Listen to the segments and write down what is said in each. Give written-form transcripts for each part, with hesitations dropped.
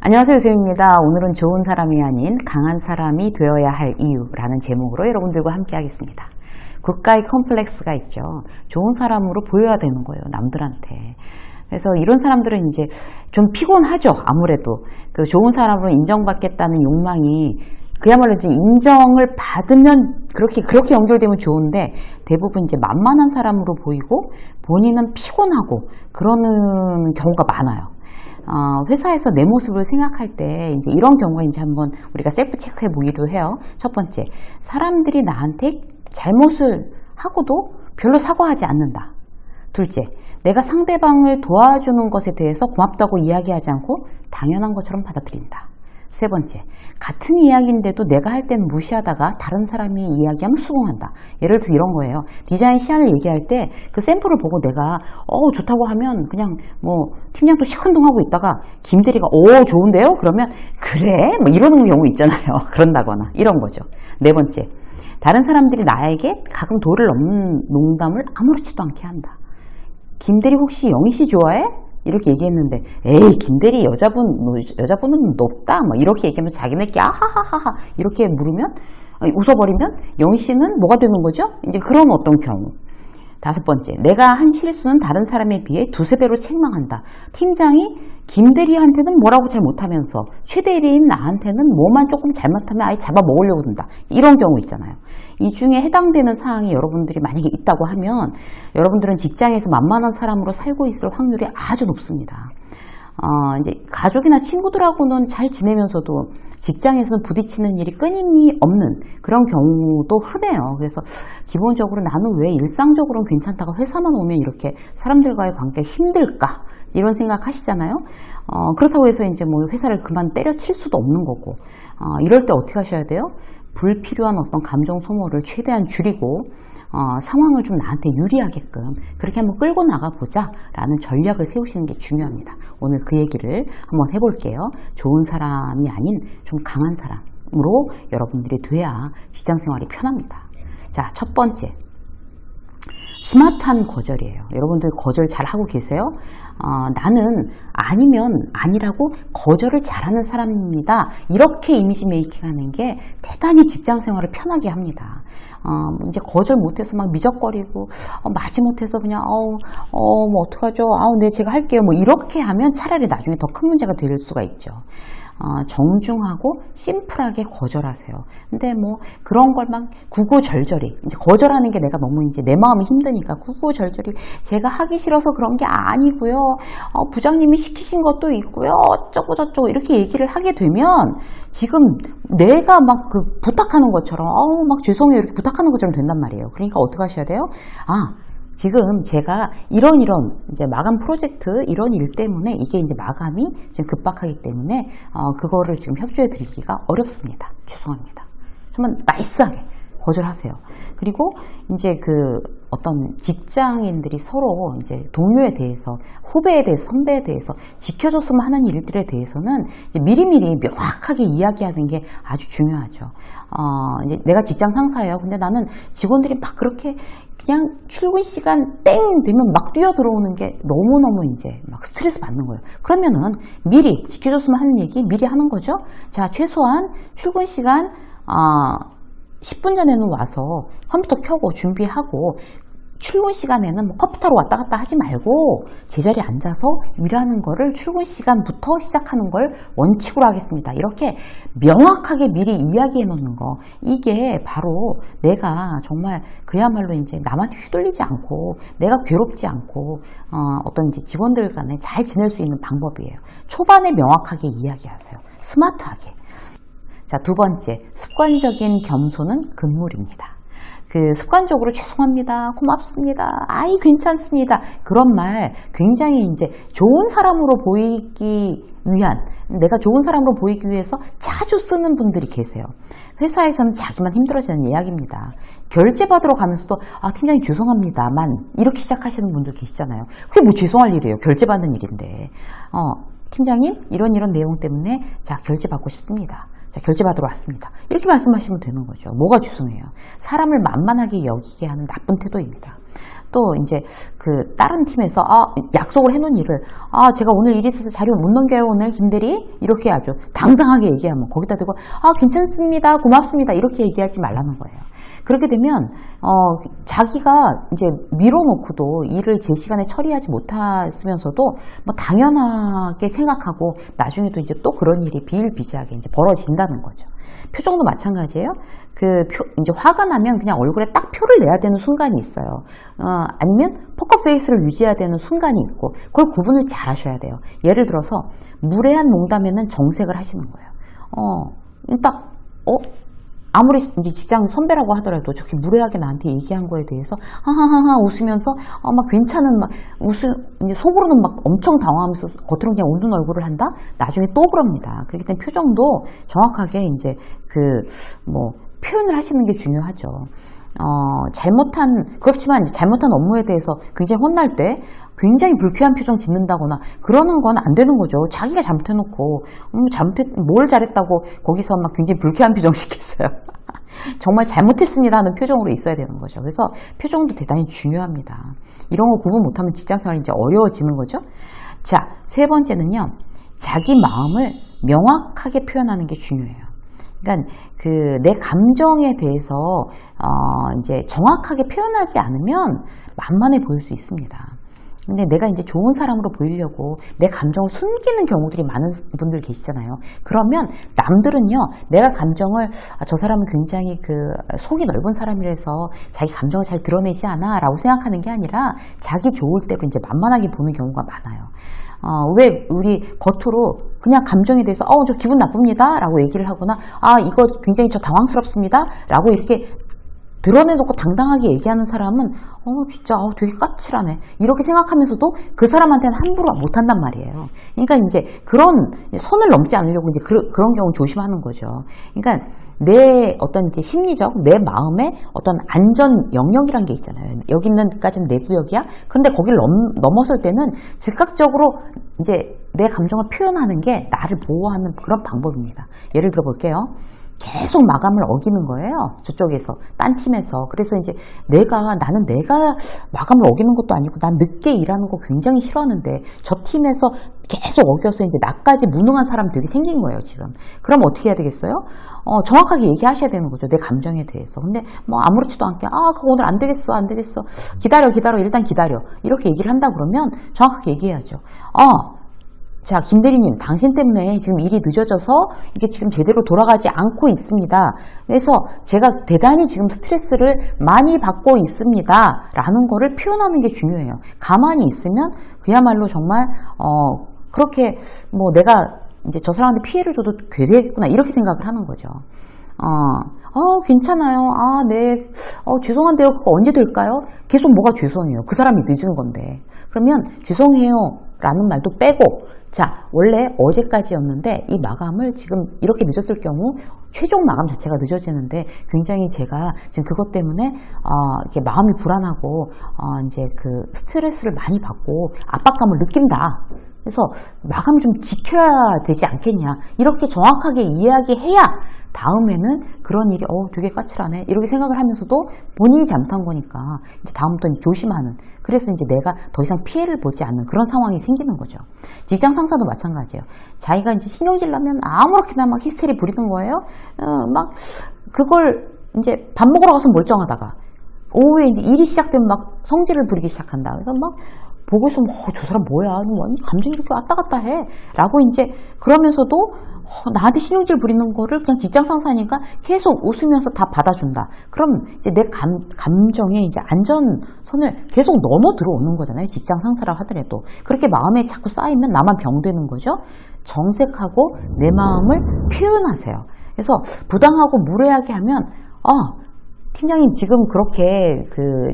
안녕하세요, 유쌤입니다. 오늘은 좋은 사람이 아닌 강한 사람이 되어야 할 이유라는 제목으로 여러분들과 함께 하겠습니다. 국가의 컴플렉스가 있죠. 좋은 사람으로 보여야 되는 거예요, 남들한테. 그래서 이런 사람들은 이제 좀 피곤하죠, 아무래도. 그 좋은 사람으로 인정받겠다는 욕망이 그야말로 이제 인정을 받으면 그렇게 연결되면 좋은데, 대부분 이제 만만한 사람으로 보이고 본인은 피곤하고 그러는 경우가 많아요. 회사에서 내 모습을 생각할 때 이제 이런 경우가 이제 한번 우리가 셀프 체크해 보기도 해요. 첫 번째, 사람들이 나한테 잘못을 하고도 별로 사과하지 않는다. 둘째, 내가 상대방을 도와주는 것에 대해서 고맙다고 이야기하지 않고 당연한 것처럼 받아들인다. 세 번째, 같은 이야기인데도 내가 할 때는 무시하다가 다른 사람이 이야기하면 수긍한다. 예를 들어서 이런 거예요. 디자인 시안을 얘기할 때 그 샘플을 보고 내가 좋다고 하면 그냥 뭐 팀장도 시큰둥하고 있다가 김대리가 좋은데요? 그러면 그래? 뭐 이러는 경우 있잖아요. 그런다거나 이런 거죠. 네 번째, 다른 사람들이 나에게 가끔 도를 넘는 농담을 아무렇지도 않게 한다. 김대리 혹시 영희 씨 좋아해? 이렇게 얘기했는데, 에이, 김대리 여자분은 높다. 뭐 이렇게 얘기하면서 자기네끼리 아하하하하 이렇게 물으면, 웃어버리면 영희 씨는 뭐가 되는 거죠? 이제 그런 어떤 경우. 다섯 번째, 내가 한 실수는 다른 사람에 비해 두세 배로 책망한다. 팀장이 김대리한테는 뭐라고 잘 못하면서 최대리인 나한테는 뭐만 조금 잘못하면 아예 잡아먹으려고 든다. 이런 경우 있잖아요. 이 중에 해당되는 사항이 여러분들이 만약에 있다고 하면 여러분들은 직장에서 만만한 사람으로 살고 있을 확률이 아주 높습니다. 이제 가족이나 친구들하고는 잘 지내면서도 직장에서는 부딪히는 일이 끊임이 없는 그런 경우도 흔해요. 그래서 기본적으로 나는 왜 일상적으로는 괜찮다가 회사만 오면 이렇게 사람들과의 관계가 힘들까? 이런 생각 하시잖아요. 그렇다고 해서 이제 뭐 회사를 그만 때려칠 수도 없는 거고, 이럴 때 어떻게 하셔야 돼요? 불필요한 어떤 감정 소모를 최대한 줄이고, 상황을 좀 나한테 유리하게끔 그렇게 한번 끌고 나가보자 라는 전략을 세우시는 게 중요합니다. 오늘 그 얘기를 한번 해볼게요. 좋은 사람이 아닌 좀 강한 사람으로 여러분들이 돼야 직장생활이 편합니다. 자, 첫 번째, 스마트한 거절이에요. 여러분들 거절 잘 하고 계세요? 나는 아니면 아니라고 거절을 잘하는 사람입니다. 이렇게 이미지 메이킹 하는 게 대단히 직장 생활을 편하게 합니다. 이제 거절 못해서 막 미적거리고, 마지못해서 그냥, 뭐 어떡하죠? 네, 제가 할게요. 뭐 이렇게 하면 차라리 나중에 더 큰 문제가 될 수가 있죠. 정중하고 심플하게 거절하세요. 근데 뭐 그런 걸 막 구구절절히 이제 거절하는 게 내가 너무 이제 내 마음이 힘드니까 구구절절히 제가 하기 싫어서 그런 게 아니고요. 부장님이 시키신 것도 있고요. 어쩌고 저쩌고 이렇게 얘기를 하게 되면 지금 내가 막 그 부탁하는 것처럼 막 죄송해요 이렇게 부탁하는 것처럼 된단 말이에요. 그러니까 어떻게 하셔야 돼요? 지금 제가 이런 이제 마감 프로젝트 이런 일 때문에 이게 이제 마감이 지금 급박하기 때문에 그거를 지금 협조해 드리기가 어렵습니다. 죄송합니다. 정말 나이스하게 거절하세요. 그리고 이제 그 어떤 직장인들이 서로 이제 동료에 대해서, 후배에 대해서, 선배에 대해서 지켜줬으면 하는 일들에 대해서는 이제 미리미리 명확하게 이야기하는 게 아주 중요하죠. 이제 내가 직장 상사예요. 근데 나는 직원들이 막 그렇게 그냥 출근 시간 땡 되면 막 뛰어 들어오는 게 너무너무 이제 막 스트레스 받는 거예요. 그러면은 미리 지켜줬으면 하는 얘기 미리 하는 거죠. 자, 최소한 출근 시간 10분 전에는 와서 컴퓨터 켜고 준비하고 출근 시간에는 뭐 커피 타러 왔다 갔다 하지 말고 제자리에 앉아서 일하는 거를 출근 시간부터 시작하는 걸 원칙으로 하겠습니다. 이렇게 명확하게 미리 이야기해 놓는 거, 이게 바로 내가 정말 그야말로 이제 남한테 휘둘리지 않고 내가 괴롭지 않고 어떤 이제 직원들 간에 잘 지낼 수 있는 방법이에요. 초반에 명확하게 이야기하세요. 스마트하게. 자, 두 번째, 습관적인 겸손은 금물입니다. 그 습관적으로 죄송합니다, 고맙습니다, 아이 괜찮습니다, 그런 말 굉장히 이제 좋은 사람으로 보이기 위한, 내가 좋은 사람으로 보이기 위해서 자주 쓰는 분들이 계세요. 회사에서는 자기만 힘들어지는 이야기입니다. 결제 받으러 가면서도 팀장님 죄송합니다만 이렇게 시작하시는 분들 계시잖아요. 그게 뭐 죄송할 일이에요. 결제 받는 일인데. 팀장님 이런 내용 때문에 자 결제 받고 싶습니다. 자, 결제 받으러 왔습니다. 이렇게 말씀하시면 되는 거죠. 뭐가 죄송해요. 사람을 만만하게 여기게 하는 나쁜 태도입니다. 또 이제 그 다른 팀에서 약속을 해놓은 일을 제가 오늘 일이 있어서 자료 못 넘겨요 오늘 김대리 이렇게 아주 당당하게 얘기하면 거기다 대고 괜찮습니다 고맙습니다 이렇게 얘기하지 말라는 거예요. 그렇게 되면 자기가 이제 밀어놓고도 일을 제 시간에 처리하지 못했으면서도 뭐 당연하게 생각하고 나중에도 이제 또 그런 일이 비일비재하게 이제 벌어진다는 거죠. 표정도 마찬가지예요. 이제 화가 나면 그냥 얼굴에 딱 표를 내야 되는 순간이 있어요. 아니면 포커페이스를 유지해야 되는 순간이 있고 그걸 구분을 잘 하셔야 돼요. 예를 들어서 무례한 농담에는 정색을 하시는 거예요. 딱 아무리 이제 직장 선배라고 하더라도 저렇게 무례하게 나한테 얘기한 거에 대해서 하하하하 웃으면서 막 괜찮은 이제 속으로는 막 엄청 당황하면서 겉으로는 그냥 웃는 얼굴을 한다. 나중에 또 그럽니다. 그렇기 때문에 표정도 정확하게 이제 표현을 하시는 게 중요하죠. 그렇지만 이제 잘못한 업무에 대해서 굉장히 혼날 때 굉장히 불쾌한 표정 짓는다거나 그러는 건 안 되는 거죠. 자기가 잘못해놓고 뭘 잘했다고 거기서 막 굉장히 불쾌한 표정 짓겠어요. 정말 잘못했습니다 하는 표정으로 있어야 되는 거죠. 그래서 표정도 대단히 중요합니다. 이런 거 구분 못하면 직장생활이 이제 어려워지는 거죠. 자, 세 번째는요. 자기 마음을 명확하게 표현하는 게 중요해요. 그러니까 내 감정에 대해서 이제 정확하게 표현하지 않으면 만만해 보일 수 있습니다. 근데 내가 이제 좋은 사람으로 보이려고 내 감정을 숨기는 경우들이 많은 분들 계시잖아요. 그러면 남들은요, 내가 감정을 저 사람은 굉장히 속이 넓은 사람이라서 자기 감정을 잘 드러내지 않아 라고 생각하는 게 아니라 자기 좋을 때로 이제 만만하게 보는 경우가 많아요. 왜 우리 겉으로 그냥 감정에 대해서 저 기분 나쁩니다 라고 얘기를 하거나 이거 굉장히 저 당황스럽습니다 라고 이렇게 드러내놓고 당당하게 얘기하는 사람은 진짜 되게 까칠하네 이렇게 생각하면서도 그 사람한테는 함부로 못한단 말이에요. 그러니까 이제 그런 선을 넘지 않으려고 이제 그런 경우 조심하는 거죠. 그러니까 내 어떤 이제 심리적 내 마음의 어떤 안전 영역이란 게 있잖아요. 여기 있는 데까지는 내 구역이야. 근데 거기를 넘었을 때는 즉각적으로 이제 내 감정을 표현하는 게 나를 보호하는 그런 방법입니다. 예를 들어 볼게요. 계속 마감을 어기는 거예요. 저쪽에서, 딴 팀에서. 그래서 이제 나는 내가 마감을 어기는 것도 아니고 난 늦게 일하는 거 굉장히 싫어하는데 저 팀에서 계속 어겨서 이제 나까지 무능한 사람이 되게 생긴 거예요, 지금. 그럼 어떻게 해야 되겠어요? 정확하게 얘기하셔야 되는 거죠. 내 감정에 대해서. 근데 아무렇지도 않게, 그거 오늘 안 되겠어. 기다려. 일단 기다려. 이렇게 얘기를 한다 그러면 정확하게 얘기해야죠. 자, 김대리님, 당신 때문에 지금 일이 늦어져서 이게 지금 제대로 돌아가지 않고 있습니다. 그래서 제가 대단히 지금 스트레스를 많이 받고 있습니다. 라는 거를 표현하는 게 중요해요. 가만히 있으면 그야말로 정말, 그렇게 내가 이제 저 사람한테 피해를 줘도 되겠구나. 이렇게 생각을 하는 거죠. 괜찮아요. 네. 죄송한데요. 그거 언제 될까요? 계속 뭐가 죄송해요. 그 사람이 늦은 건데. 그러면 죄송해요. 라는 말도 빼고, 자, 원래 어제까지였는데 이 마감을 지금 이렇게 늦었을 경우 최종 마감 자체가 늦어지는데 굉장히 제가 지금 그것 때문에 이렇게 마음이 불안하고 이제 스트레스를 많이 받고 압박감을 느낀다. 그래서 마감을 좀 지켜야 되지 않겠냐. 이렇게 정확하게 이야기해야 다음에는 그런 일이 되게 까칠하네 이렇게 생각을 하면서도 본인이 잘못한 거니까 이제 다음부터 조심하는, 그래서 이제 내가 더 이상 피해를 보지 않는 그런 상황이 생기는 거죠. 직장 상사도 마찬가지예요. 자기가 이제 신경질 나면 아무렇게나 막 히스테리 부리는 거예요. 막 그걸 이제 밥 먹으러 가서 멀쩡하다가 오후에 이제 일이 시작되면 막 성질을 부리기 시작한다. 그래서 막 보고 있으면 저 사람 뭐야, 감정이 이렇게 왔다 갔다 해 라고 이제 그러면서도 나한테 신경질 부리는 거를 그냥 직장 상사니까 계속 웃으면서 다 받아준다. 그럼 이제 내 감정에 이제 안전선을 계속 넘어 들어오는 거잖아요. 직장 상사라 하더라도. 그렇게 마음에 자꾸 쌓이면 나만 병되는 거죠. 정색하고 내 마음을 표현하세요. 그래서 부당하고 무례하게 하면 팀장님 지금 그렇게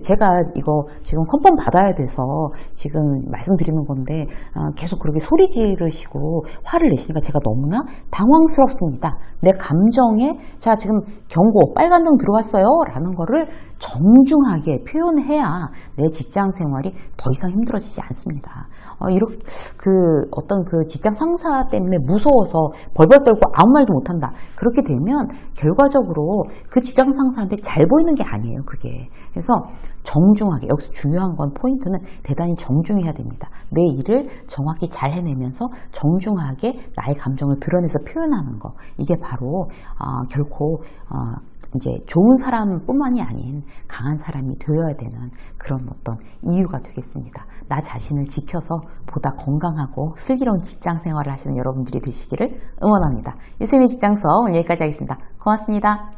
제가 이거 지금 컨펌 받아야 돼서 지금 말씀드리는 건데 계속 그렇게 소리 지르시고 화를 내시니까 제가 너무나 당황스럽습니다. 내 감정에 자 지금 경고 빨간등 들어왔어요 라는 거를 정중하게 표현해야 내 직장 생활이 더 이상 힘들어지지 않습니다. 이렇게 어떤 직장 상사 때문에 무서워서 벌벌 떨고 아무 말도 못한다. 그렇게 되면 결과적으로 그 직장 상사한테 잘 잘 보이는 게 아니에요, 그게. 그래서 정중하게, 여기서 중요한 건 포인트는 대단히 정중해야 됩니다. 내 일을 정확히 잘 해내면서 정중하게 나의 감정을 드러내서 표현하는 거. 이게 바로 결코 이제 좋은 사람뿐만이 아닌 강한 사람이 되어야 되는 그런 어떤 이유가 되겠습니다. 나 자신을 지켜서 보다 건강하고 슬기로운 직장 생활을 하시는 여러분들이 되시기를 응원합니다. 유쌤의 직장서 오늘 여기까지 하겠습니다. 고맙습니다.